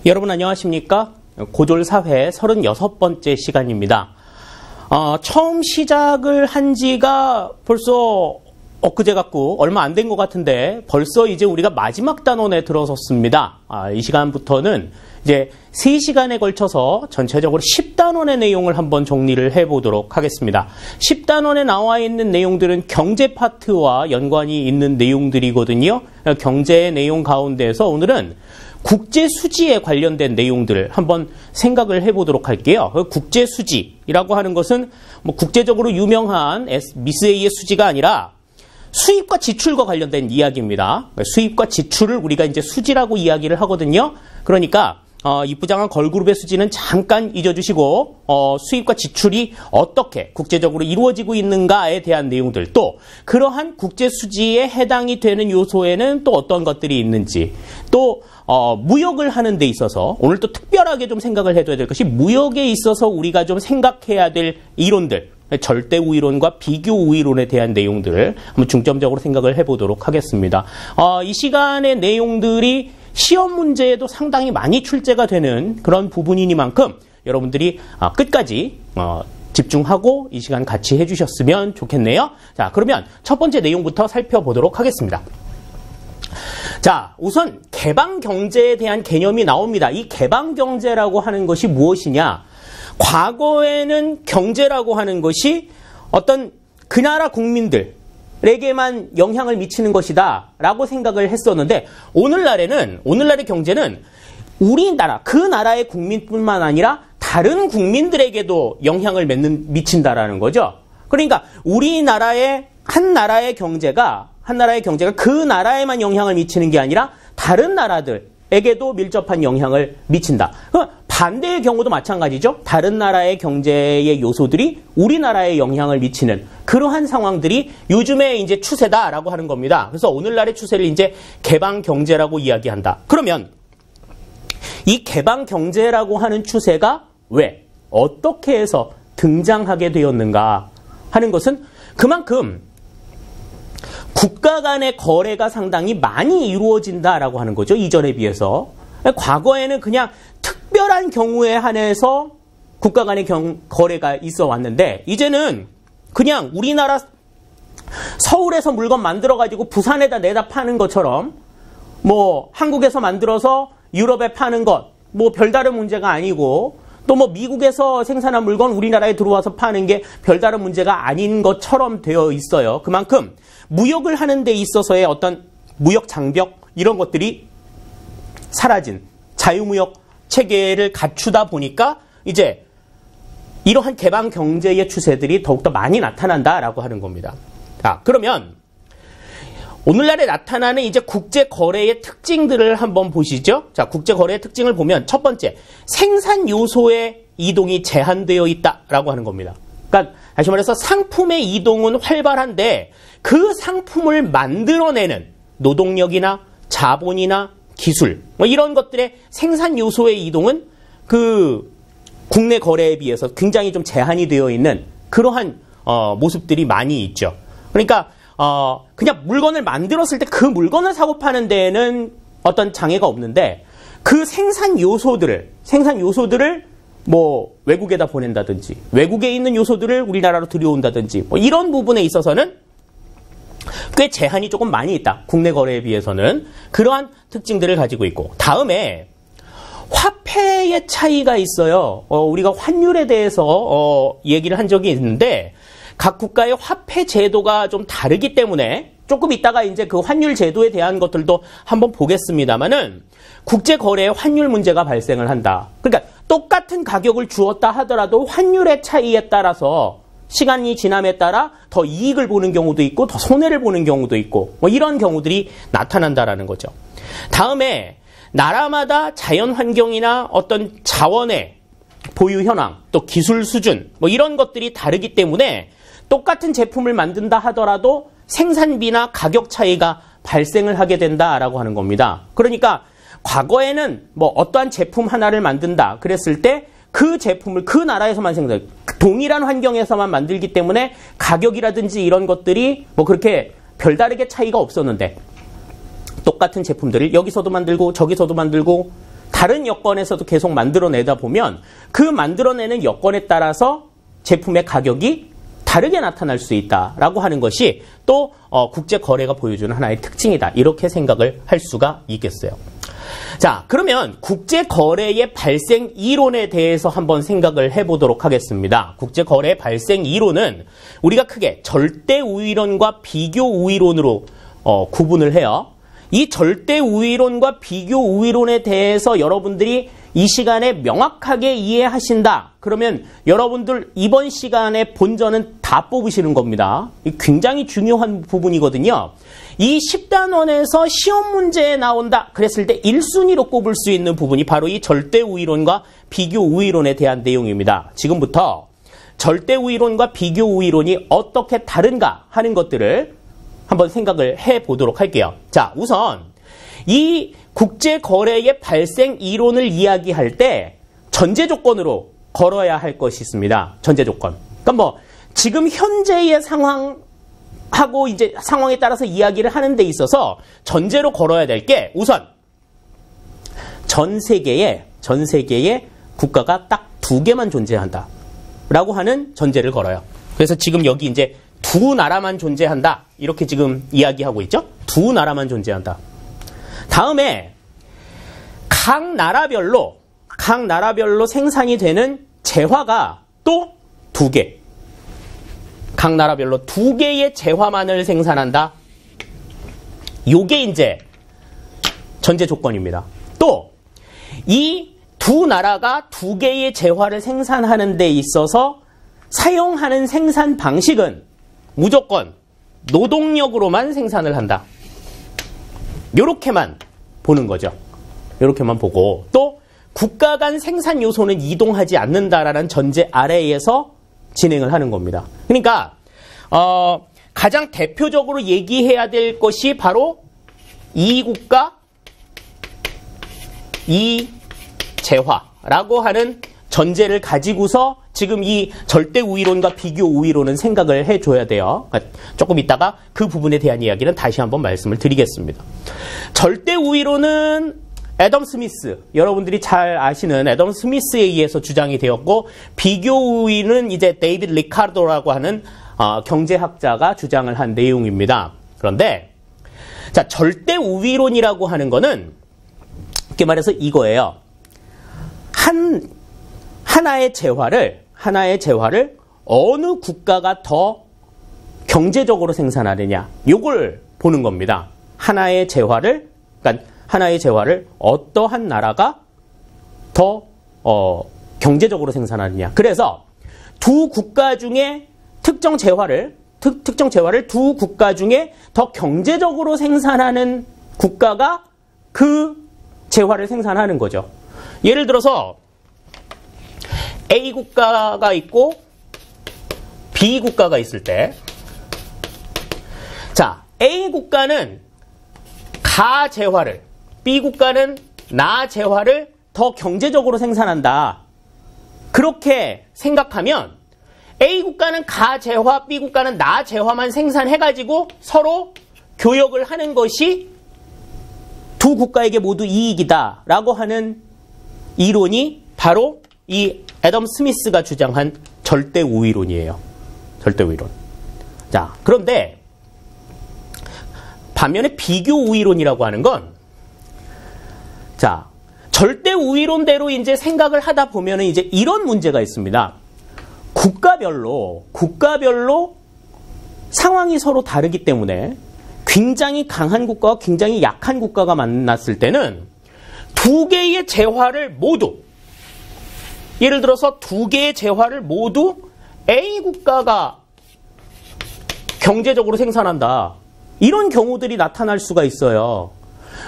여러분 안녕하십니까? 고졸사회 36번째 시간입니다. 처음 시작을 한 지가 벌써 엊그제 같고 얼마 안 된 것 같은데 벌써 이제 우리가 마지막 단원에 들어섰습니다. 이 시간부터는 이제 3시간에 걸쳐서 전체적으로 10단원의 내용을 한번 정리를 해보도록 하겠습니다. 10단원에 나와 있는 내용들은 경제 파트와 연관이 있는 내용들이거든요. 경제의 내용 가운데서 오늘은 국제 수지에 관련된 내용들을 한번 생각을 해보도록 할게요. 국제 수지라고 하는 것은 뭐 국제적으로 유명한 미스 A의 수지가 아니라 수입과 지출과 관련된 이야기입니다. 수입과 지출을 우리가 이제 수지라고 이야기를 하거든요. 그러니까 이부장한 걸그룹의 수지는 잠깐 잊어주시고 수입과 지출이 어떻게 국제적으로 이루어지고 있는가에 대한 내용들, 또 그러한 국제 수지에 해당이 되는 요소에는 또 어떤 것들이 있는지, 또 무역을 하는 데 있어서 오늘 또 특별하게 좀 생각을 해둬야 될 것이 무역에 있어서 우리가 좀 생각해야 될 이론들, 절대 우위론과 비교 우위론에 대한 내용들을 한번 중점적으로 생각을 해보도록 하겠습니다. 이 시간의 내용들이 시험 문제에도 상당히 많이 출제가 되는 그런 부분이니만큼 여러분들이 끝까지 집중하고 이 시간 같이 해주셨으면 좋겠네요. 자, 그러면 첫 번째 내용부터 살펴보도록 하겠습니다. 자, 우선 개방경제에 대한 개념이 나옵니다. 이 개방경제라고 하는 것이 무엇이냐? 과거에는 경제라고 하는 것이 어떤 그 나라 국민들에게만 영향을 미치는 것이다 라고 생각을 했었는데, 오늘날의 경제는 우리나라, 그 나라의 국민뿐만 아니라 다른 국민들에게도 영향을 미친다라는 거죠. 그러니까 우리나라의 한 나라의 경제가 그 나라에만 영향을 미치는 게 아니라 다른 나라들에게도 밀접한 영향을 미친다. 반대의 경우도 마찬가지죠. 다른 나라의 경제의 요소들이 우리나라에 영향을 미치는 그러한 상황들이 요즘의 이제 추세다라고 하는 겁니다. 그래서 오늘날의 추세를 이제 개방 경제라고 이야기한다. 그러면 이 개방 경제라고 하는 추세가 왜, 어떻게 해서 등장하게 되었는가 하는 것은 그만큼 국가 간의 거래가 상당히 많이 이루어진다라고 하는 거죠. 이전에 비해서. 과거에는 그냥 특별한 경우에 한해서 국가 간의 거래가 있어 왔는데, 이제는 그냥 우리나라 서울에서 물건 만들어가지고 부산에다 내다 파는 것처럼, 뭐 한국에서 만들어서 유럽에 파는 것, 뭐 별다른 문제가 아니고, 또 뭐 미국에서 생산한 물건 우리나라에 들어와서 파는 게 별다른 문제가 아닌 것처럼 되어 있어요. 그만큼 무역을 하는 데 있어서의 어떤 무역 장벽, 이런 것들이 사라진 자유무역 체계를 갖추다 보니까 이제 이러한 개방 경제의 추세들이 더욱더 많이 나타난다라고 하는 겁니다. 그러면 오늘날에 나타나는 이제 국제 거래의 특징들을 한번 보시죠. 자, 국제 거래의 특징을 보면 첫 번째, 생산 요소의 이동이 제한되어 있다라고 하는 겁니다. 그러니까 다시 말해서 상품의 이동은 활발한데 그 상품을 만들어내는 노동력이나 자본이나 기술, 뭐 이런 것들의 생산 요소의 이동은 그 국내 거래에 비해서 굉장히 좀 제한이 되어 있는 그러한 모습들이 많이 있죠. 그러니까 그냥 물건을 만들었을 때 그 물건을 사고 파는 데에는 어떤 장애가 없는데, 그 생산 요소들을 뭐 외국에다 보낸다든지, 외국에 있는 요소들을 우리나라로 들여온다든지, 뭐 이런 부분에 있어서는 꽤 제한이 조금 많이 있다. 국내 거래에 비해서는 그러한 특징들을 가지고 있고, 다음에 화폐의 차이가 있어요. 우리가 환율에 대해서 얘기를 한 적이 있는데, 각 국가의 화폐 제도가 좀 다르기 때문에 조금 이따가 이제 그 환율 제도에 대한 것들도 한번 보겠습니다만은, 국제 거래에 환율 문제가 발생을 한다. 그러니까 똑같은 가격을 주었다 하더라도 환율의 차이에 따라서 시간이 지남에 따라 더 이익을 보는 경우도 있고 더 손해를 보는 경우도 있고, 뭐 이런 경우들이 나타난다라는 거죠. 다음에 나라마다 자연 환경이나 어떤 자원의 보유 현황, 또 기술 수준, 뭐 이런 것들이 다르기 때문에 똑같은 제품을 만든다 하더라도 생산비나 가격 차이가 발생을 하게 된다라고 하는 겁니다. 그러니까 과거에는 뭐 어떠한 제품 하나를 만든다 그랬을 때 그 제품을 그 나라에서만 생산, 동일한 환경에서만 만들기 때문에 가격이라든지 이런 것들이 뭐 그렇게 별다르게 차이가 없었는데, 똑같은 제품들을 여기서도 만들고 저기서도 만들고 다른 여건에서도 계속 만들어내다 보면 그 만들어내는 여건에 따라서 제품의 가격이 다르게 나타날 수 있다라고 하는 것이 또 국제거래가 보여주는 하나의 특징이다. 이렇게 생각을 할 수가 있겠어요. 자, 그러면 국제거래의 발생 이론에 대해서 한번 생각을 해보도록 하겠습니다. 국제거래 발생 이론은 우리가 크게 절대 우위론과 비교 우위론으로 구분을 해요. 이 절대 우위론과 비교 우위론에 대해서 여러분들이 이 시간에 명확하게 이해하신다. 그러면 여러분들 이번 시간에 본전은 다 뽑으시는 겁니다. 굉장히 중요한 부분이거든요. 이 10단원에서 시험 문제에 나온다. 그랬을 때 1순위로 꼽을 수 있는 부분이 바로 이 절대 우위론과 비교 우위론에 대한 내용입니다. 지금부터 절대 우위론과 비교 우위론이 어떻게 다른가 하는 것들을 한번 생각을 해보도록 할게요. 자, 우선 이 국제거래의 발생 이론을 이야기할 때 전제 조건으로 걸어야 할 것이 있습니다. 전제 조건. 그러니까 지금 현재의 상황하고 이제 상황에 따라서 이야기를 하는 데 있어서 전제로 걸어야 될 게 우선 전 세계에 국가가 딱 2개만 존재한다. 라고 하는 전제를 걸어요. 그래서 지금 여기 이제 2 나라만 존재한다. 이렇게 지금 이야기하고 있죠? 2 나라만 존재한다. 다음에 각 나라별로 생산이 되는 재화가 또 2개. 각 나라별로 2개의 재화만을 생산한다. 요게 이제 전제 조건입니다. 또 이 2 나라가 2개의 재화를 생산하는 데 있어서 사용하는 생산 방식은 무조건 노동력으로만 생산을 한다. 요렇게만 보는 거죠. 요렇게만 보고 또 국가 간 생산 요소는 이동하지 않는다라는 전제 아래에서 진행을 하는 겁니다. 그러니까 가장 대표적으로 얘기해야 될 것이 바로 이 국가, 이 재화라고 하는 전제를 가지고서 지금 이 절대 우위론과 비교 우위론은 생각을 해줘야 돼요. 조금 있다가 그 부분에 대한 이야기는 다시 한번 말씀을 드리겠습니다. 절대 우위론은 애덤 스미스, 여러분들이 잘 아시는 애덤 스미스에 의해서 주장이 되었고, 비교 우위는 이제 데이비드 리카르도라고 하는 경제학자가 주장을 한 내용입니다. 그런데 자, 절대 우위론이라고 하는 거는 이렇게 말해서 이거예요. 하나의 재화를 어느 국가가 더 경제적으로 생산하느냐, 요걸 보는 겁니다. 하나의 재화를 어떠한 나라가 더 경제적으로 생산하느냐. 그래서 두 국가 중에 특정 재화를 두 국가 중에 더 경제적으로 생산하는 국가가 그 재화를 생산하는 거죠. 예를 들어서 A 국가가 있고 B 국가가 있을 때, 자, A 국가는 가 재화를, B 국가는 나 재화를 더 경제적으로 생산한다. 그렇게 생각하면 A 국가는 가 재화, B 국가는 나 재화만 생산해가지고 서로 교역을 하는 것이 두 국가에게 모두 이익이다 라고 하는 이론이 바로 이 애덤 스미스가 주장한 절대 우위론이에요. 절대 우위론. 자, 그런데 반면에 비교 우위론이라고 하는 건, 자, 절대 우위론대로 이제 생각을 하다 보면은 이제 이런 문제가 있습니다. 국가별로 상황이 서로 다르기 때문에 굉장히 강한 국가와 굉장히 약한 국가가 만났을 때는 두 개의 재화를 모두, 예를 들어서 두 개의 재화를 모두 A 국가가 경제적으로 생산한다. 이런 경우들이 나타날 수가 있어요.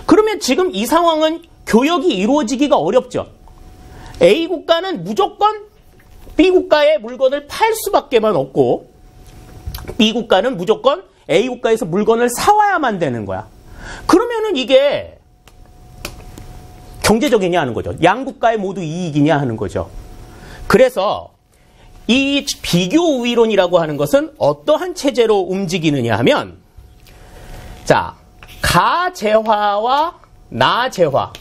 그러면 지금 이 상황은 교역이 이루어지기가 어렵죠. A 국가는 무조건 B 국가의 물건을 팔 수밖에만 없고, B 국가는 무조건 A 국가에서 물건을 사와야만 되는 거야. 그러면은 이게 경제적이냐 하는 거죠. 양 국가에 모두 이익이냐 하는 거죠. 그래서 이 비교 우위론이라고 하는 것은 어떠한 체제로 움직이느냐 하면, 자, 가 재화와 나 재화,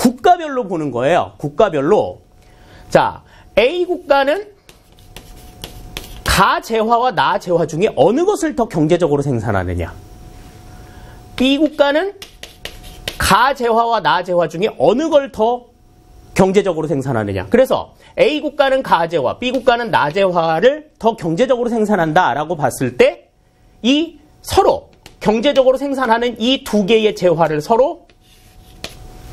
국가별로 보는 거예요. 국가별로. 자, A 국가는 가재화와 나재화 중에 어느 것을 더 경제적으로 생산하느냐. B 국가는 가재화와 나재화 중에 어느 걸 더 경제적으로 생산하느냐. 그래서 A 국가는 가재화, B 국가는 나재화를 더 경제적으로 생산한다라고 봤을 때 이 서로 경제적으로 생산하는 이 두 개의 재화를 서로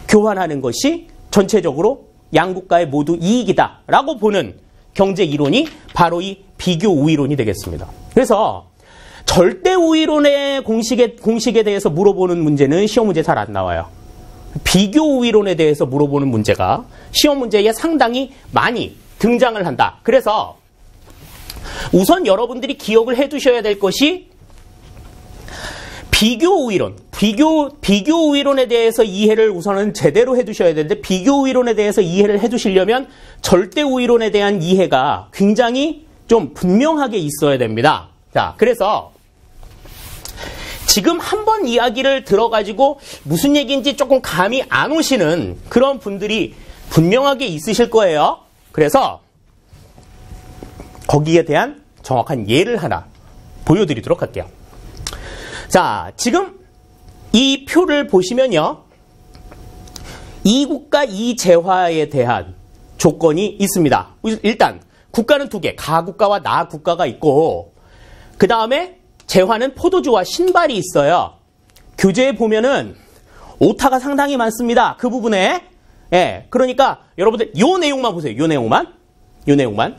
교환하는 것이 전체적으로 양국가에 모두 이익이다라고 보는 경제 이론이 바로 이 비교 우위론이 되겠습니다. 그래서 절대 우위론의 공식에 대해서 물어보는 문제는 시험 문제 잘 안 나와요. 비교 우위론에 대해서 물어보는 문제가 시험 문제에 상당히 많이 등장을 한다. 그래서 우선 여러분들이 기억을 해두셔야 될 것이 비교 우위론, 비교 우위론에 대해서 이해를 우선은 제대로 해두셔야 되는데 비교 우위론에 대해서 이해를 해두시려면 절대 우위론에 대한 이해가 굉장히 좀 분명하게 있어야 됩니다. 자, 그래서 지금 한번 이야기를 들어가지고 무슨 얘기인지 조금 감이 안 오시는 그런 분들이 분명하게 있으실 거예요. 그래서 거기에 대한 정확한 예를 하나 보여드리도록 할게요. 자, 지금 이 표를 보시면요. 이 국가 이 재화에 대한 조건이 있습니다. 일단 국가는 두 개, 가국가와 나국가가 있고 그 다음에 재화는 포도주와 신발이 있어요. 교재에 보면은 오타가 상당히 많습니다. 그 부분에. 예, 그러니까 여러분들 요 내용만 보세요. 요 내용만.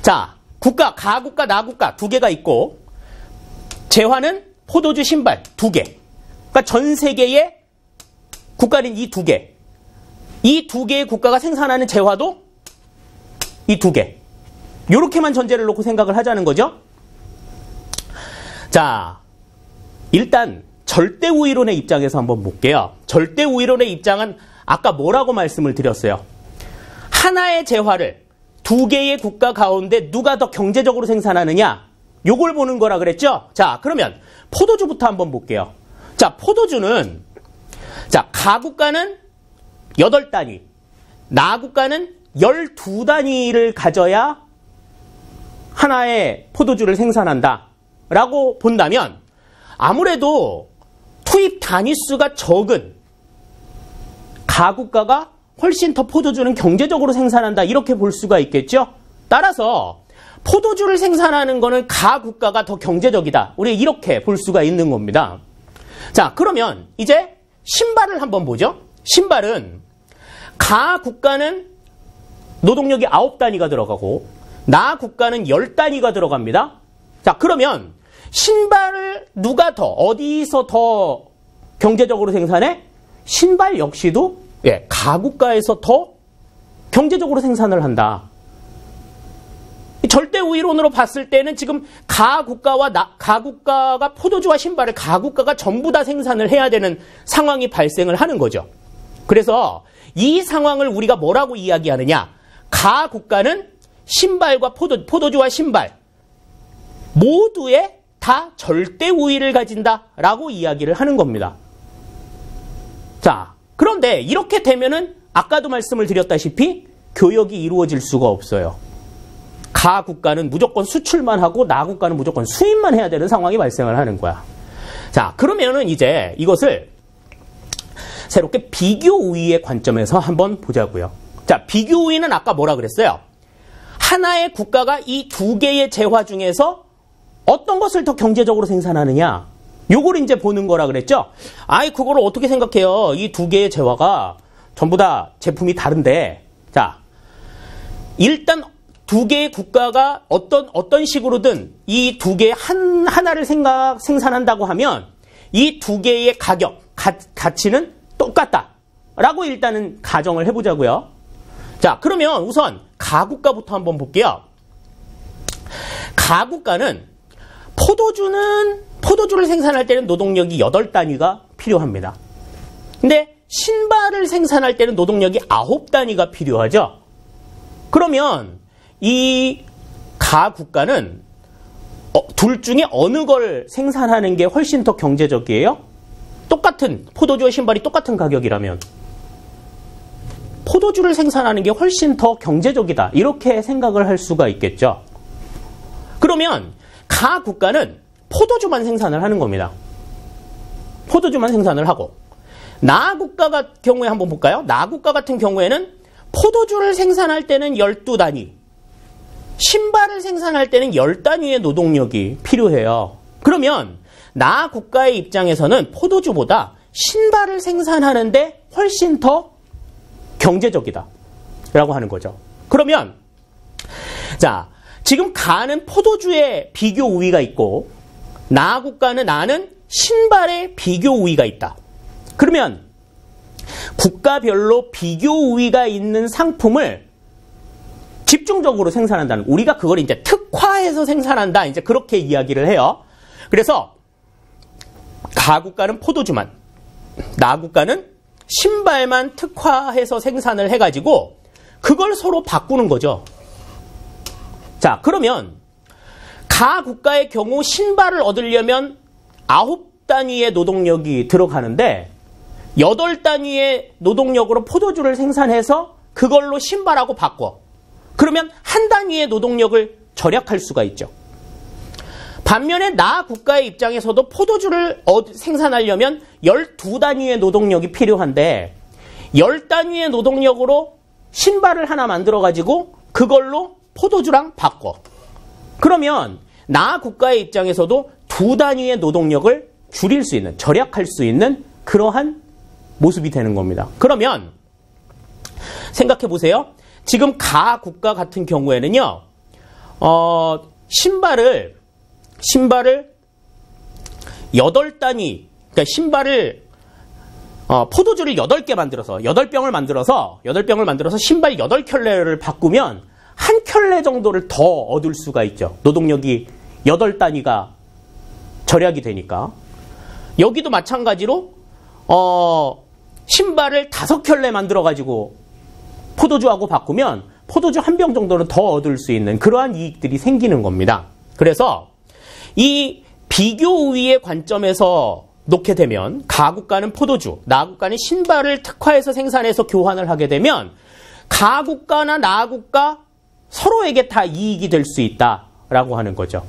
자, 국가, 가국가, 나국가 두 개가 있고 재화는 포도주, 신발 두 개. 그러니까 전 세계의 국가는 이 두 개. 이 두 개의 국가가 생산하는 재화도 이 두 개. 요렇게만 전제를 놓고 생각을 하자는 거죠. 자, 일단 절대 우위론의 입장에서 한번 볼게요. 절대 우위론의 입장은 아까 뭐라고 말씀을 드렸어요? 하나의 재화를 두 개의 국가 가운데 누가 더 경제적으로 생산하느냐? 요걸 보는 거라 그랬죠? 자, 그러면 포도주부터 한번 볼게요. 자, 포도주는 자, 가국가는 8단위, 나국가는 12단위를 가져야 하나의 포도주를 생산한다 라고 본다면 아무래도 투입 단위수가 적은 가국가가 훨씬 더 포도주는 경제적으로 생산한다 이렇게 볼 수가 있겠죠. 따라서 포도주를 생산하는 거는 가국가가 더 경제적이다. 우리 이렇게 볼 수가 있는 겁니다. 자, 그러면 이제 신발을 한번 보죠. 신발은 가국가는 노동력이 9단위가 들어가고 나국가는 10단위가 들어갑니다. 자, 그러면 신발을 누가 더 어디서 더 경제적으로 생산해? 신발 역시도 가국가에서 더 경제적으로 생산을 한다. 절대 우위론으로 봤을 때는 지금 가국가가 포도주와 신발을 가국가가 전부 다 생산을 해야 되는 상황이 발생을 하는 거죠. 그래서 이 상황을 우리가 뭐라고 이야기하느냐? 가국가는 신발과 포도주와 신발 모두에 다 절대 우위를 가진다라고 이야기를 하는 겁니다. 자, 그런데 이렇게 되면은 아까도 말씀을 드렸다시피 교역이 이루어질 수가 없어요. 가국가는 무조건 수출만 하고 나국가는 무조건 수입만 해야 되는 상황이 발생을 하는 거야. 자, 그러면은 이제 이것을 새롭게 비교 우위의 관점에서 한번 보자고요. 자, 비교 우위는 아까 뭐라 그랬어요? 하나의 국가가 이 두 개의 재화 중에서 어떤 것을 더 경제적으로 생산하느냐? 요걸 이제 보는 거라 그랬죠? 아이, 그거를 어떻게 생각해요? 이 두 개의 재화가 전부 다 제품이 다른데. 자, 일단 두 개의 국가가 어떤 식으로든 이 두 개 하나를 생산한다고 하면 이 두 개의 가치는 똑같다라고 일단은 가정을 해보자고요. 자, 그러면 우선 가국가부터 한번 볼게요. 가국가는 포도주를 생산할 때는 노동력이 8단위가 필요합니다. 근데 신발을 생산할 때는 노동력이 9단위가 필요하죠. 그러면 이 가국가는 둘 중에 어느 걸 생산하는 게 훨씬 더 경제적이에요? 똑같은 포도주와 신발이 똑같은 가격이라면 포도주를 생산하는 게 훨씬 더 경제적이다. 이렇게 생각을 할 수가 있겠죠. 그러면 가 국가는 포도주만 생산을 하는 겁니다. 포도주만 생산을 하고 나 국가 같은 경우에 한번 볼까요? 나 국가 같은 경우에는 포도주를 생산할 때는 12단위, 신발을 생산할 때는 10단위의 노동력이 필요해요. 그러면 나 국가의 입장에서는 포도주보다 신발을 생산하는데 훨씬 더 경제적이다 라고 하는 거죠. 그러면 자, 지금 가는 포도주의 비교 우위가 있고 나 국가는 나는 신발의 비교 우위가 있다. 그러면 국가별로 비교 우위가 있는 상품을 집중적으로 생산한다는, 우리가 그걸 이제 특화해서 생산한다, 이제 그렇게 이야기를 해요. 그래서 가 국가는 포도주만, 나 국가는 신발만 특화해서 생산을 해가지고 그걸 서로 바꾸는 거죠. 자, 그러면 가 국가의 경우 신발을 얻으려면 9단위의 노동력이 들어가는데 8단위의 노동력으로 포도주를 생산해서 그걸로 신발하고 바꿔. 그러면 한 단위의 노동력을 절약할 수가 있죠. 반면에 나 국가의 입장에서도 포도주를 생산하려면 12단위의 노동력이 필요한데 10단위의 노동력으로 신발을 하나 만들어가지고 그걸로 포도주랑 바꿔. 그러면 나 국가의 입장에서도 2단위의 노동력을 줄일 수 있는, 절약할 수 있는 그러한 모습이 되는 겁니다. 그러면 생각해 보세요. 지금 가 국가 같은 경우에는요, 신발을 8단위, 그러니까 신발을 포도주를 8개 만들어서 8병을 만들어서 신발 8켤레를 바꾸면 한 켤레 정도를 더 얻을 수가 있죠. 노동력이 8단위가 절약이 되니까. 여기도 마찬가지로 신발을 5켤레 만들어가지고 포도주하고 바꾸면 포도주 한 병 정도는 더 얻을 수 있는 그러한 이익들이 생기는 겁니다. 그래서 이 비교 우위의 관점에서 놓게 되면 가 국가는 포도주, 나 국가는 신발을 특화해서 생산해서 교환을 하게 되면 가 국가나 나 국가 서로에게 다 이익이 될 수 있다라고 하는 거죠.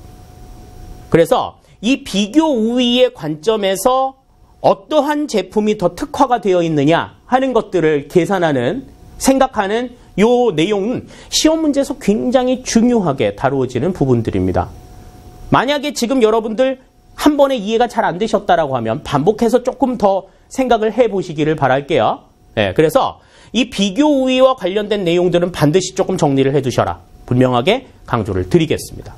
그래서 이 비교 우위의 관점에서 어떠한 제품이 더 특화가 되어 있느냐 하는 것들을 계산하는, 생각하는 요 내용은 시험 문제에서 굉장히 중요하게 다루어지는 부분들입니다. 만약에 지금 여러분들 한 번에 이해가 잘 안 되셨다라고 하면 반복해서 조금 더 생각을 해보시기를 바랄게요. 네, 그래서 이 비교 우위와 관련된 내용들은 반드시 조금 정리를 해두셔라. 분명하게 강조를 드리겠습니다.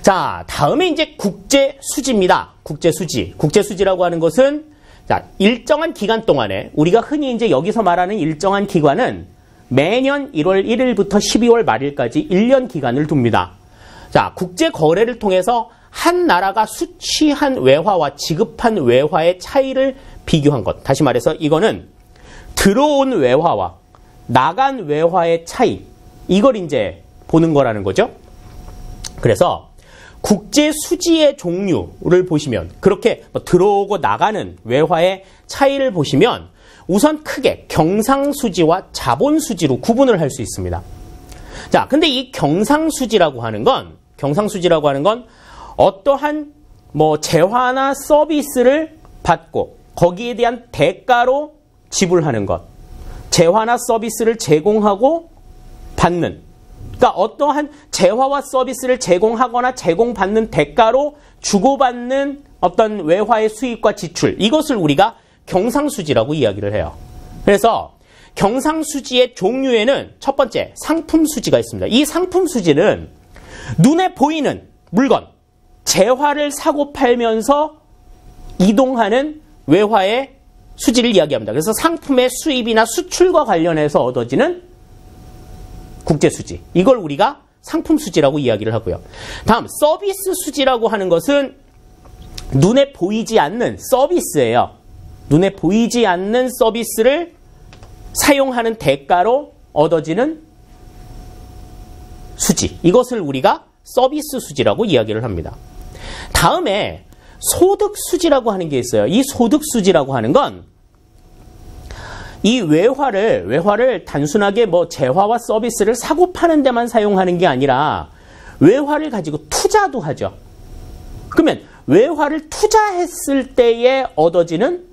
자, 다음에 이제 국제수지입니다. 국제수지. 국제수지라고 하는 것은 자, 일정한 기간 동안에 우리가 흔히 이제 여기서 말하는 일정한 기간은 매년 1월 1일부터 12월 말일까지 1년 기간을 둡니다. 자, 국제 거래를 통해서 한 나라가 수취한 외화와 지급한 외화의 차이를 비교한 것. 다시 말해서 이거는 들어온 외화와 나간 외화의 차이. 이걸 이제 보는 거라는 거죠. 그래서 국제 수지의 종류를 보시면 그렇게 들어오고 나가는 외화의 차이를 보시면 우선 크게 경상수지와 자본수지로 구분을 할 수 있습니다. 자, 근데 이 경상수지라고 하는 건 어떠한 재화나 서비스를 받고 거기에 대한 대가로 지불하는 것, 재화나 서비스를 제공하고 받는, 그러니까 어떠한 재화와 서비스를 제공하거나 제공받는 대가로 주고받는 어떤 외화의 수입과 지출, 이것을 우리가 경상수지라고 이야기를 해요. 그래서 경상수지의 종류에는 첫 번째 상품수지가 있습니다. 이 상품수지는 눈에 보이는 물건, 재화를 사고 팔면서 이동하는 외화의 수지를 이야기합니다. 그래서 상품의 수입이나 수출과 관련해서 얻어지는 국제수지, 이걸 우리가 상품수지라고 이야기를 하고요. 다음 서비스 수지라고 하는 것은 눈에 보이지 않는 서비스예요. 눈에 보이지 않는 서비스를 사용하는 대가로 얻어지는 수지, 이것을 우리가 서비스 수지라고 이야기를 합니다. 다음에 소득 수지라고 하는 게 있어요. 이 소득 수지라고 하는 건 이 외화를 단순하게 뭐 재화와 서비스를 사고 파는 데만 사용하는 게 아니라 외화를 가지고 투자도 하죠. 그러면 외화를 투자했을 때에 얻어지는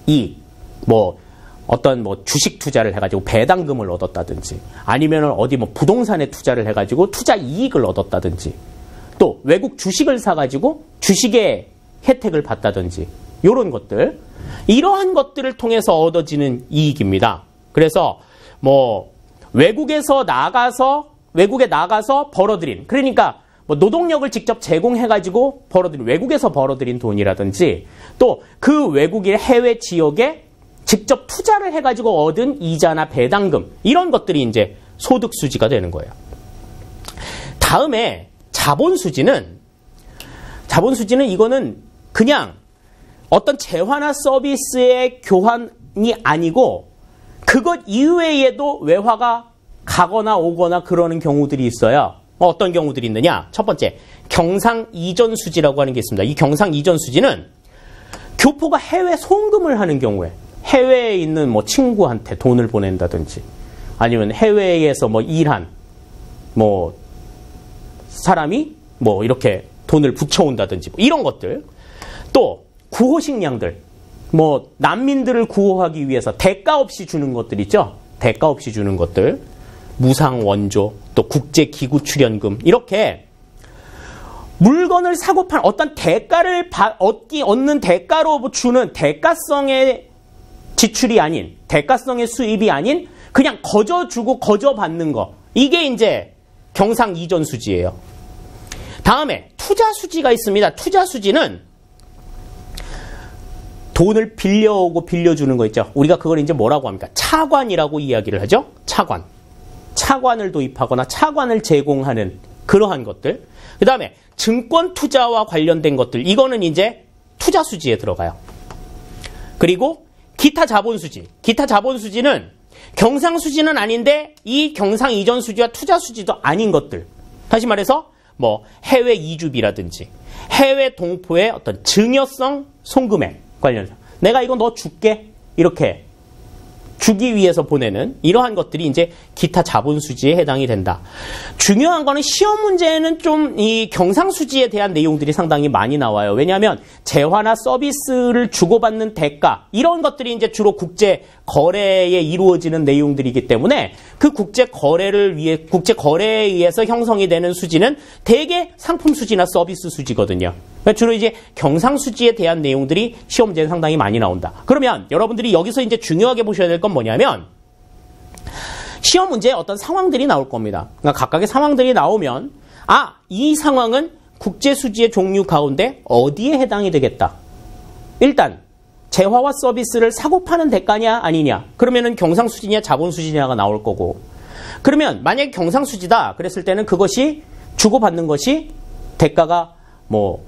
이익, 뭐 어떤 뭐 주식 투자를 해가지고 배당금을 얻었다든지, 아니면 어디 뭐 부동산에 투자를 해가지고 투자 이익을 얻었다든지, 또 외국 주식을 사가지고 주식의 혜택을 받다든지, 이런 것들, 이러한 것들을 통해서 얻어지는 이익입니다. 그래서 뭐 외국에 나가서 벌어들인, 그러니까 뭐 노동력을 직접 제공해가지고 외국에서 벌어들인 돈이라든지, 또 그 외국인 해외 지역에 직접 투자를 해가지고 얻은 이자나 배당금, 이런 것들이 이제 소득수지가 되는 거예요. 다음에 자본수지는 이거는 그냥 어떤 재화나 서비스의 교환이 아니고 그것 이외에도 외화가 가거나 오거나 그러는 경우들이 있어요. 어떤 경우들이 있느냐? 첫 번째, 경상이전수지라고 하는 게 있습니다. 이 경상이전수지는 교포가 해외 송금을 하는 경우에, 해외에 있는 뭐 친구한테 돈을 보낸다든지, 아니면 해외에서 뭐 일한 뭐 사람이 뭐 이렇게 돈을 붙여온다든지, 뭐 이런 것들. 또 구호식량들, 뭐 난민들을 구호하기 위해서 대가 없이 주는 것들 있죠. 대가 없이 주는 것들, 무상 원조, 또 국제기구 출연금, 이렇게 물건을 사고 파는 어떤 대가를 얻는 대가로 주는 대가성의 지출이 아닌, 대가성의 수입이 아닌 그냥 거저 주고 거저 받는 거, 이게 이제 경상이전수지예요. 다음에 투자수지가 있습니다. 투자수지는 돈을 빌려오고 빌려주는 거 있죠. 우리가 그걸 이제 뭐라고 합니까? 차관이라고 이야기를 하죠. 차관을 도입하거나 차관을 제공하는 그러한 것들. 그 다음에 증권 투자와 관련된 것들, 이거는 이제 투자수지에 들어가요. 그리고 기타 자본수지는 경상수지는 아닌데 이 경상이전수지와 투자수지도 아닌 것들. 다시 말해서 뭐 해외 이주비라든지 해외 동포의 어떤 증여성 송금액 관련해서 내가 이거 너 줄게, 이렇게 주기 위해서 보내는 이러한 것들이 이제 기타 자본수지에 해당이 된다. 중요한 거는 시험 문제에는 좀 이 경상수지에 대한 내용들이 상당히 많이 나와요. 왜냐하면 재화나 서비스를 주고받는 대가, 이런 것들이 이제 주로 국제 거래에 이루어지는 내용들이기 때문에 그 국제 거래에 의해서 형성이 되는 수지는 대개 상품 수지나 서비스 수지거든요. 주로 이제 경상수지에 대한 내용들이 시험 문제에 상당히 많이 나온다. 그러면 여러분들이 여기서 이제 중요하게 보셔야 될 건 뭐냐면, 시험 문제에 어떤 상황들이 나올 겁니다. 그러니까 각각의 상황들이 나오면, 이 상황은 국제수지의 종류 가운데 어디에 해당이 되겠다. 일단 재화와 서비스를 사고 파는 대가냐 아니냐, 그러면은 경상수지냐 자본수지냐가 나올 거고, 그러면 만약에 경상수지다 그랬을 때는 그것이 주고받는 것이 대가가 뭐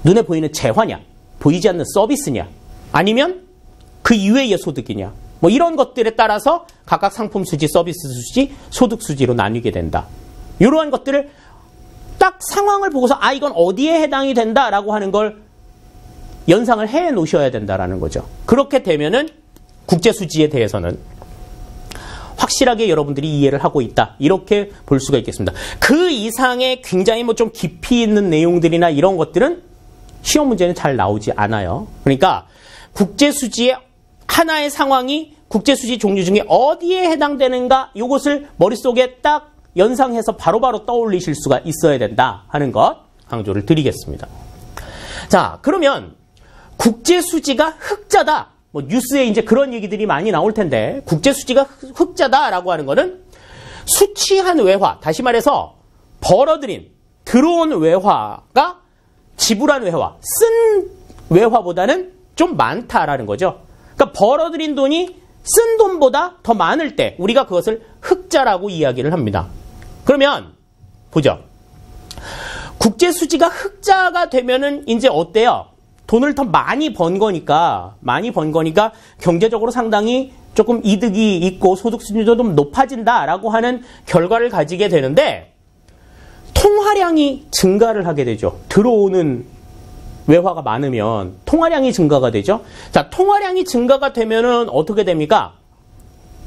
눈에 보이는 재화냐, 보이지 않는 서비스냐, 아니면 그 이외의 소득이냐, 뭐 이런 것들에 따라서 각각 상품 수지, 서비스 수지, 소득 수지로 나뉘게 된다. 이러한 것들을 딱 상황을 보고서 이건 어디에 해당이 된다라고 하는 걸 연상을 해 놓으셔야 된다라는 거죠. 그렇게 되면은 국제 수지에 대해서는 확실하게 여러분들이 이해를 하고 있다, 이렇게 볼 수가 있겠습니다. 그 이상의 굉장히 뭐 좀 깊이 있는 내용들이나 이런 것들은 시험 문제는 잘 나오지 않아요. 그러니까 국제수지의 하나의 상황이 국제수지 종류 중에 어디에 해당되는가, 이것을 머릿속에 딱 연상해서 바로바로 떠올리실 수가 있어야 된다 하는 것 강조를 드리겠습니다. 자, 그러면 국제수지가 흑자다, 뭐 뉴스에 이제 그런 얘기들이 많이 나올 텐데, 국제수지가 흑자다라고 하는 거는 수취한 외화, 다시 말해서 들어온 외화가 지불한 외화, 쓴 외화보다는 좀 많다라는 거죠. 그러니까 벌어들인 돈이 쓴 돈보다 더 많을 때 우리가 그것을 흑자라고 이야기를 합니다. 그러면 보죠. 국제수지가 흑자가 되면은 이제 어때요? 돈을 더 많이 번 거니까 경제적으로 상당히 조금 이득이 있고 소득 수준도 좀 높아진다라고 하는 결과를 가지게 되는데, 통화량이 증가를 하게 되죠. 들어오는 외화가 많으면 통화량이 증가가 되죠. 자, 통화량이 증가가 되면은 어떻게 됩니까?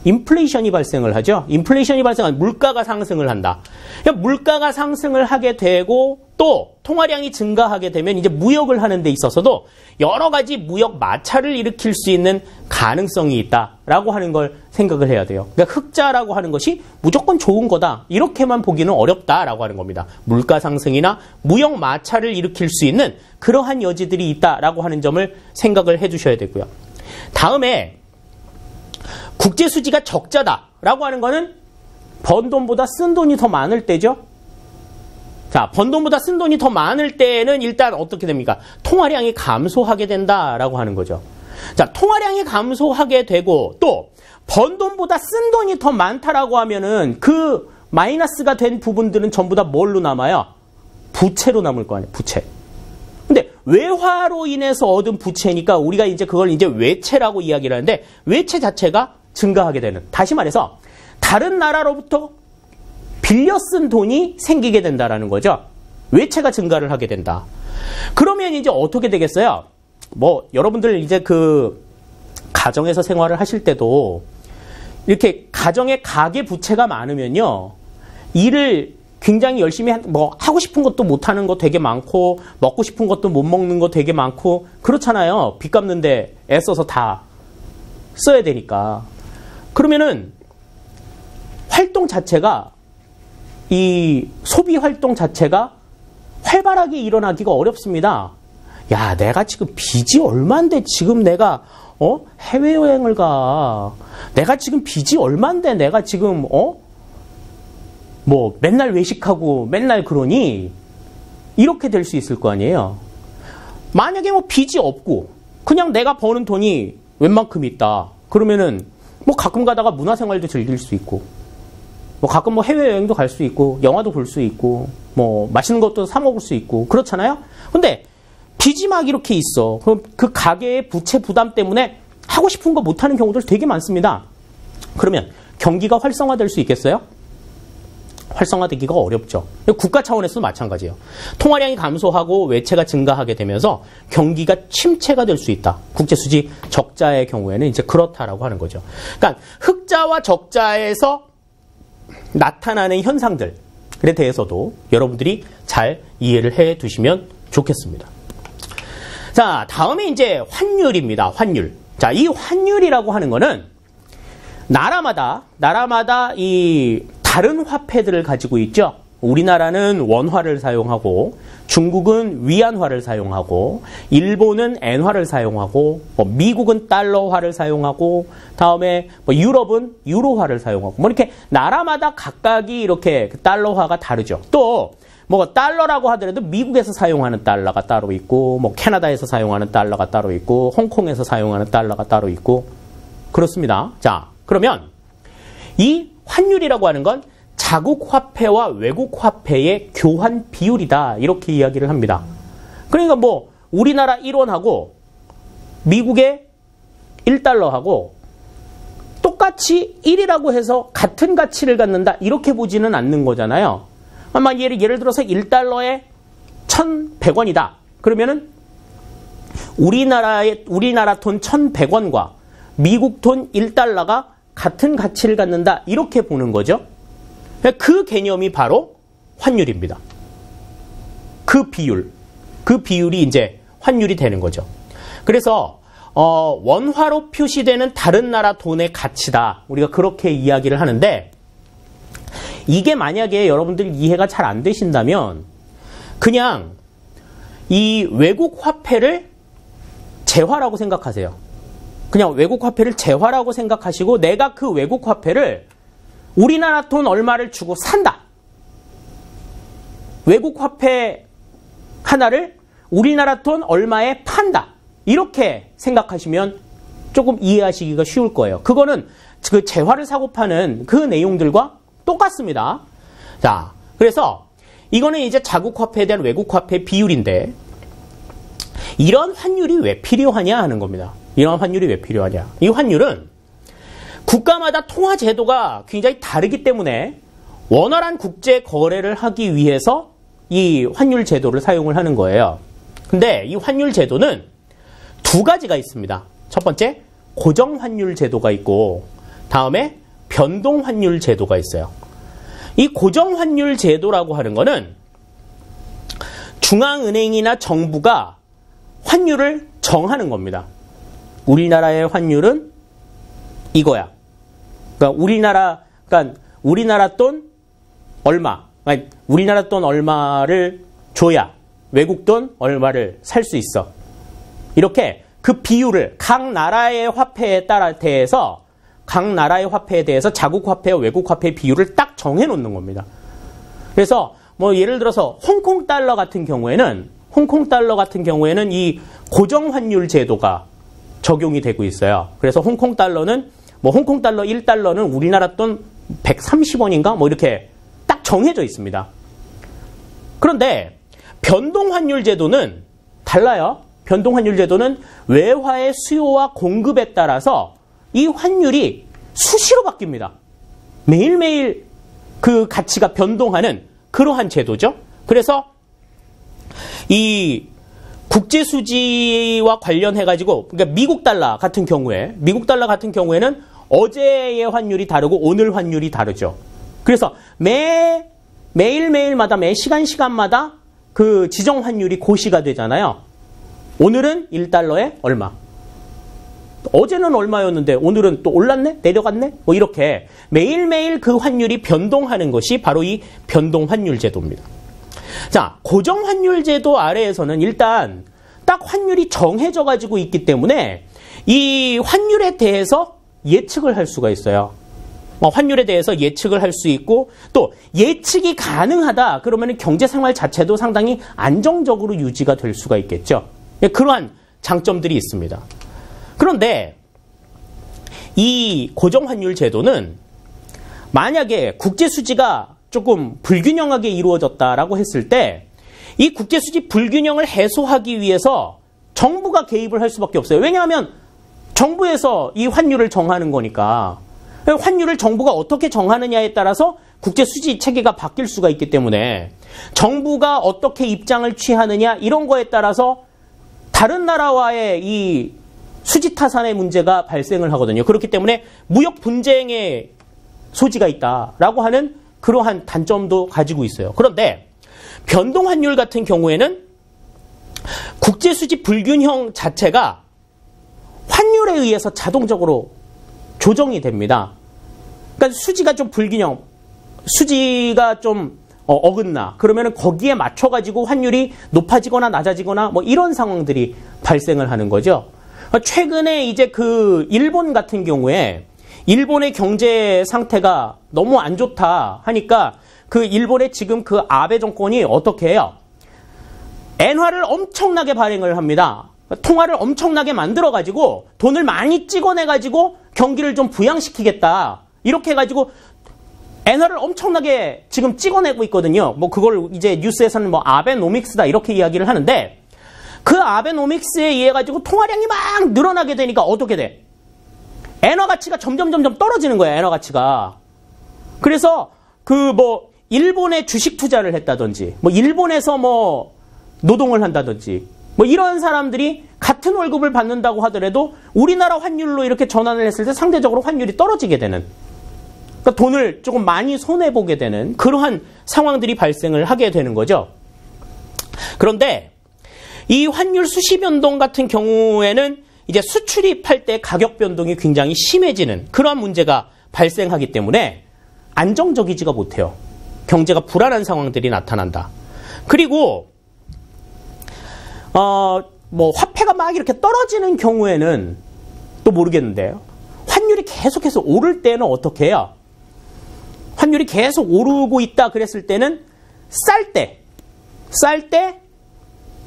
인플레이션이 발생을 하죠. 인플레이션이 발생하면 물가가 상승을 한다. 그러니까 물가가 상승을 하게 되고 또 통화량이 증가하게 되면 이제 무역을 하는 데 있어서도 여러 가지 무역 마찰을 일으킬 수 있는 가능성이 있다라고 하는 걸 생각을 해야 돼요. 그러니까 흑자라고 하는 것이 무조건 좋은 거다. 이렇게만 보기는 어렵다라고 하는 겁니다. 물가 상승이나 무역 마찰을 일으킬 수 있는 그러한 여지들이 있다라고 하는 점을 생각을 해 주셔야 되고요. 다음에 국제 수지가 적자다라고 하는 거는 번 돈보다 쓴 돈이 더 많을 때죠. 자, 번 돈보다 쓴 돈이 더 많을 때는 일단 어떻게 됩니까? 통화량이 감소하게 된다라고 하는 거죠. 자, 통화량이 감소하게 되고 또 번 돈보다 쓴 돈이 더 많다라고 하면은 그 마이너스가 된 부분들은 전부 다 뭘로 남아요? 부채로 남을 거 아니에요. 부채. 근데 외화로 인해서 얻은 부채니까 우리가 이제 그걸 이제 외채라고 이야기를 하는데 외채 자체가 증가하게 되는. 다시 말해서 다른 나라로부터 빌려 쓴 돈이 생기게 된다라는 거죠. 외채가 증가를 하게 된다. 그러면 이제 어떻게 되겠어요? 뭐 여러분들 이제 그 가정에서 생활을 하실 때도 이렇게 가정에 가계 부채가 많으면요. 일을 굉장히 열심히 하고 싶은 것도 못 하는 거 되게 많고 먹고 싶은 것도 못 먹는 거 되게 많고 그렇잖아요. 빚 갚는데 애써서 다 써야 되니까. 그러면은 활동 자체가 이 소비 활동 자체가 활발하게 일어나기가 어렵습니다. 야, 내가 지금 빚이 얼만데 지금 내가 해외여행을 가. 내가 지금 빚이 얼만데 내가 지금 뭐 맨날 외식하고 맨날 그러니 이렇게 될 수 있을 거 아니에요. 만약에 뭐 빚이 없고 그냥 내가 버는 돈이 웬만큼 있다. 그러면은 뭐 가끔 가다가 문화생활도 즐길 수 있고 뭐 가끔 뭐 해외여행도 갈 수 있고 영화도 볼 수 있고 뭐 맛있는 것도 사 먹을 수 있고 그렇잖아요. 근데 빚이 막 이렇게 있어. 그럼 그 가계의 부채 부담 때문에 하고 싶은 거 못하는 경우들 되게 많습니다. 그러면 경기가 활성화될 수 있겠어요? 활성화되기가 어렵죠. 국가 차원에서도 마찬가지예요. 통화량이 감소하고 외채가 증가하게 되면서 경기가 침체가 될 수 있다. 국제수지 적자의 경우에는 이제 그렇다라고 하는 거죠. 그러니까 흑자와 적자에서 나타나는 현상들에 대해서도 여러분들이 잘 이해를 해 두시면 좋겠습니다. 자, 다음에 이제 환율입니다. 환율. 자, 이 환율이라고 하는 거는 나라마다 이 다른 화폐들을 가지고 있죠. 우리나라는 원화를 사용하고 중국은 위안화를 사용하고 일본은 엔화를 사용하고 미국은 달러화를 사용하고 다음에 유럽은 유로화를 사용하고 뭐 이렇게 나라마다 각각이 이렇게 달러화가 다르죠. 또 뭐 달러라고 하더라도 미국에서 사용하는 달러가 따로 있고 뭐 캐나다에서 사용하는 달러가 따로 있고 홍콩에서 사용하는 달러가 따로 있고 그렇습니다. 자, 그러면 이 환율이라고 하는 건 자국 화폐와 외국 화폐의 교환 비율이다. 이렇게 이야기를 합니다. 그러니까 뭐 우리나라 1원하고 미국의 1달러하고 똑같이 1이라고 해서 같은 가치를 갖는다. 이렇게 보지는 않는 거잖아요. 아마 예를 들어서 1달러에 1,100원이다. 그러면은 우리나라 돈 1,100원과 미국 돈 1달러가 같은 가치를 갖는다. 이렇게 보는 거죠. 그 개념이 바로 환율입니다. 그 비율이 이제 환율이 되는 거죠. 그래서 원화로 표시되는 다른 나라 돈의 가치다. 우리가 그렇게 이야기를 하는데 이게 만약에 여러분들 이해가 잘 안 되신다면 그냥 이 외국 화폐를 재화라고 생각하세요. 그냥 외국 화폐를 재화라고 생각하시고 내가 그 외국 화폐를 우리나라 돈 얼마를 주고 산다. 외국 화폐 하나를 우리나라 돈 얼마에 판다. 이렇게 생각하시면 조금 이해하시기가 쉬울 거예요. 그거는 그 재화를 사고 파는 그 내용들과 똑같습니다. 자, 그래서 이거는 이제 자국 화폐에 대한 외국 화폐 비율인데 이런 환율이 왜 필요하냐 하는 겁니다. 이런 환율이 왜 필요하냐. 이 환율은 국가마다 통화 제도가 굉장히 다르기 때문에 원활한 국제 거래를 하기 위해서 이 환율 제도를 사용을 하는 거예요. 근데 이 환율 제도는 두 가지가 있습니다. 첫 번째, 고정 환율 제도가 있고, 다음에 변동 환율 제도가 있어요. 이 고정 환율 제도라고 하는 거는 중앙은행이나 정부가 환율을 정하는 겁니다. 우리나라의 환율은 이거야. 그러니까 우리나라 돈 얼마, 그러니까 우리나라 돈 얼마를 줘야 외국 돈 얼마를 살 수 있어. 이렇게 그 비율을 각 나라의 화폐에 대해서 자국 화폐와 외국 화폐의 비율을 딱 정해 놓는 겁니다. 그래서 뭐 예를 들어서 홍콩 달러 같은 경우에는 이 고정 환율 제도가 적용이 되고 있어요. 그래서 홍콩 달러 1달러는 우리나라 돈 130원인가? 뭐 이렇게 딱 정해져 있습니다. 그런데 변동 환율 제도는 달라요. 변동 환율 제도는 외화의 수요와 공급에 따라서 이 환율이 수시로 바뀝니다. 매일매일 그 가치가 변동하는 그러한 제도죠. 그래서 이 국제 수지와 관련해가지고, 그러니까 미국 달러 같은 경우에는 어제의 환율이 다르고 오늘 환율이 다르죠. 그래서 매일매일마다 매 시간마다 그 지정 환율이 고시가 되잖아요. 오늘은 1달러에 얼마. 어제는 얼마였는데 오늘은 또 올랐네? 내려갔네? 뭐 이렇게 매일매일 그 환율이 변동하는 것이 바로 이 변동 환율 제도입니다. 자, 고정 환율 제도 아래에서는 일단 딱 환율이 정해져 가지고 있기 때문에 이 환율에 대해서 예측을 할 수가 있어요. 환율에 대해서 예측을 할 수 있고, 또 예측이 가능하다 그러면 경제생활 자체도 상당히 안정적으로 유지가 될 수가 있겠죠. 그러한 장점들이 있습니다. 그런데 이 고정환율 제도는 만약에 국제수지가 조금 불균형하게 이루어졌다라고 했을 때 이 국제수지 불균형을 해소하기 위해서 정부가 개입을 할 수밖에 없어요. 왜냐하면 정부에서 이 환율을 정하는 거니까. 환율을 정부가 어떻게 정하느냐에 따라서 국제수지 체계가 바뀔 수가 있기 때문에 정부가 어떻게 입장을 취하느냐 이런 거에 따라서 다른 나라와의 이 수지 타산의 문제가 발생을 하거든요. 그렇기 때문에 무역 분쟁의 소지가 있다라고 하는 그러한 단점도 가지고 있어요. 그런데 변동환율 같은 경우에는 국제수지 불균형 자체가 환율에 의해서 자동적으로 조정이 됩니다. 그러니까 수지가 좀 불균형, 수지가 좀 어긋나. 그러면 거기에 맞춰가지고 환율이 높아지거나 낮아지거나 뭐 이런 상황들이 발생을 하는 거죠. 최근에 이제 그 일본 같은 경우에 일본의 경제 상태가 너무 안 좋다 하니까 그 일본의 지금 그 아베 정권이 어떻게 해요? 엔화를 엄청나게 발행을 합니다. 통화를 엄청나게 만들어가지고 돈을 많이 찍어내가지고 경기를 좀 부양시키겠다. 이렇게 해가지고 엔화를 엄청나게 지금 찍어내고 있거든요. 뭐 그걸 이제 뉴스에서는 뭐 아베노믹스다 이렇게 이야기를 하는데 그 아베노믹스에 의해 가지고 통화량이 막 늘어나게 되니까 어떻게 돼? 엔화 가치가 점점 떨어지는 거예요. 엔화 가치가. 그래서 그 뭐 일본에 주식 투자를 했다든지 뭐 일본에서 뭐 노동을 한다든지 뭐 이런 사람들이 같은 월급을 받는다고 하더라도 우리나라 환율로 이렇게 전환을 했을 때 상대적으로 환율이 떨어지게 되는, 그러니까 돈을 조금 많이 손해보게 되는 그러한 상황들이 발생을 하게 되는 거죠. 그런데 이 환율 수시 변동 같은 경우에는 이제 수출입할 때 가격 변동이 굉장히 심해지는 그러한 문제가 발생하기 때문에 안정적이지가 못해요. 경제가 불안한 상황들이 나타난다. 그리고 뭐 화폐가 막 이렇게 떨어지는 경우에는 또 모르겠는데요. 환율이 계속해서 오를 때는 어떻게 해요? 환율이 계속 오르고 있다 그랬을 때는 쌀 때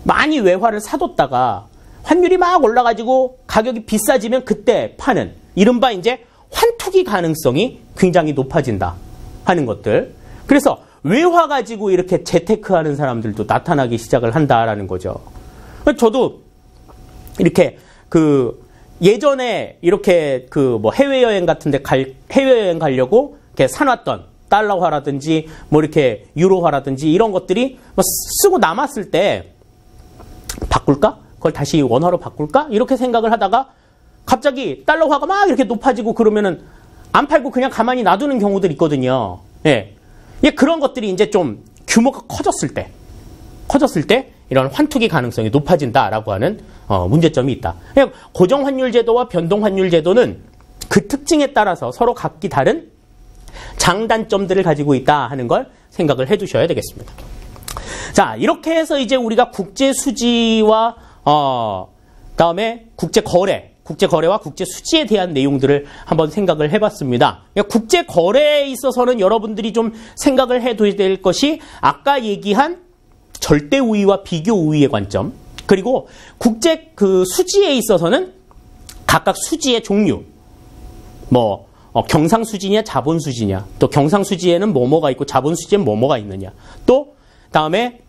많이 외화를 사뒀다가 환율이 막 올라가지고 가격이 비싸지면 그때 파는 이른바 이제 환투기 가능성이 굉장히 높아진다 하는 것들. 그래서 외화 가지고 이렇게 재테크하는 사람들도 나타나기 시작을 한다라는 거죠. 저도 이렇게 그 예전에 이렇게 그 뭐 해외여행 같은데 해외여행 가려고 이렇게 사놨던 달러화라든지 뭐 이렇게 유로화라든지 이런 것들이 뭐 쓰고 남았을 때 바꿀까? 그걸 다시 원화로 바꿀까? 이렇게 생각을 하다가 갑자기 달러화가 막 이렇게 높아지고 그러면은 안 팔고 그냥 가만히 놔두는 경우들이 있거든요. 예. 그런 것들이 이제 좀 규모가 커졌을 때 이런 환투기 가능성이 높아진다라고 하는 문제점이 있다. 고정환율 제도와 변동환율 제도는 그 특징에 따라서 서로 각기 다른 장단점들을 가지고 있다 하는 걸 생각을 해 두셔야 되겠습니다. 자, 이렇게 해서 이제 우리가 국제 수지와 다음에 국제 거래와 국제 수지에 대한 내용들을 한번 생각을 해봤습니다. 국제 거래에 있어서는 여러분들이 좀 생각을 해둬야 될 것이 아까 얘기한 절대 우위와 비교 우위의 관점, 그리고 국제 수지에 있어서는 각각 수지의 종류, 경상 수지냐 자본 수지냐, 또 경상 수지에는 뭐뭐가 있고 자본 수지에는 뭐뭐가 있느냐, 또 다음에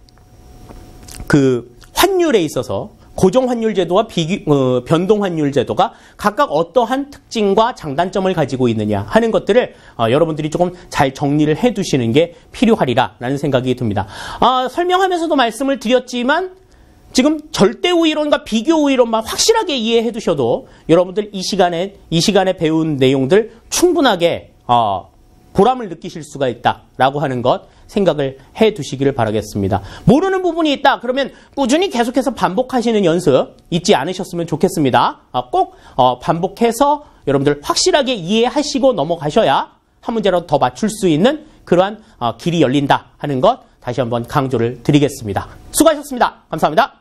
환율에 있어서 고정환율 제도와 변동환율 제도가 각각 어떠한 특징과 장단점을 가지고 있느냐 하는 것들을 여러분들이 조금 잘 정리를 해두시는 게 필요하리라라는 생각이 듭니다. 설명하면서도 말씀을 드렸지만 지금 절대 우위론과 비교 우위론만 확실하게 이해해 두셔도 여러분들 이 시간에 배운 내용들 충분하게 보람을 느끼실 수가 있다라고 하는 것 생각을 해 두시기를 바라겠습니다. 모르는 부분이 있다 그러면 꾸준히 계속해서 반복하시는 연습 잊지 않으셨으면 좋겠습니다. 꼭 반복해서 여러분들 확실하게 이해하시고 넘어가셔야 한 문제라도 더 맞출 수 있는 그러한 길이 열린다 하는 것 다시 한번 강조를 드리겠습니다. 수고하셨습니다. 감사합니다.